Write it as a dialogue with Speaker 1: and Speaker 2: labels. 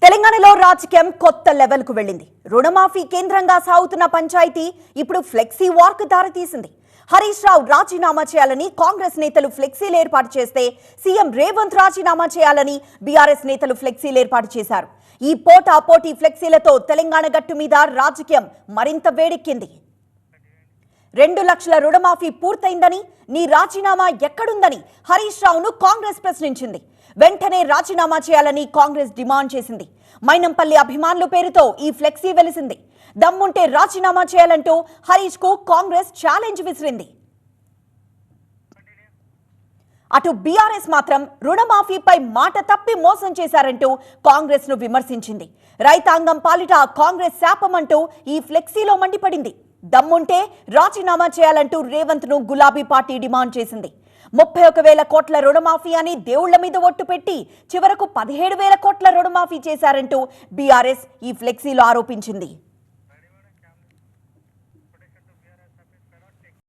Speaker 1: తెలంగాణలో రాజకీయం కొత్త లెవెల్ కు వెళ్ళింది. రుణమాఫీ కేంద్రంగా సాగుతున్న పంచాయతీ ఇప్పుడు ఫ్లెక్సీ వార్ కు దారితీసింది. హరీష్ రావు రాజీనామా చేయాలని కాంగ్రెస్ నేతలు ఫ్లెక్సీలు ఏర్పాటు చేస్తే సీఎం రేవంత్ రాజీనామా చేయాలని బీఆర్ఎస్ నేతలు ఫ్లెక్సీలు ఏర్పాటు చేశారు. ఈ పోటాపోటీ ఫ్లెక్సీలతో తెలంగాణ గట్టు మీద రాజకీయం మరింత వేడెక్కింది. 2 లక్షల రుణమాఫీ పూర్తయిందని, నీ రాజీనామా ఎక్కడుందని హరీష్ రావును కాంగ్రెస్ ప్రశ్నించింది. వెంటనే రాజీనామా చేయాలని కాంగ్రెస్ డిమాండ్ చేసింది. మైనంపల్లి అభిమానుల పేరుతో ఈ ఫ్లెక్సీ వెలిసింది. దమ్ముంటే రాజీనామా చేయాలంటూ హరీష్ కు కాంగ్రెస్ ఛాలెంజ్ విసిరింది. అటు బీఆర్ఎస్ మాత్రం రుణమాఫీపై మాట తప్పి మోసం చేశారంటూ కాంగ్రెస్ ను విమర్శించింది. రైతాంగం పాలిట కాంగ్రెస్ శాపమంటూ ఈ ఫ్లెక్సీలో మండిపడింది. దమ్ముంటే రాజీనామా చేయాలంటూ రేవంత్ ను గులాబీ పార్టీ డిమాండ్ చేసింది. 31,000 కోట్ల రుణమాఫీ అని దేవుళ్ల మీద ఒట్టు పెట్టి చివరకు 17,000 కోట్ల రుణమాఫీ చేశారంటూ బీఆర్ఎస్ ఈ ఫ్లెక్సీలో ఆరోపించింది.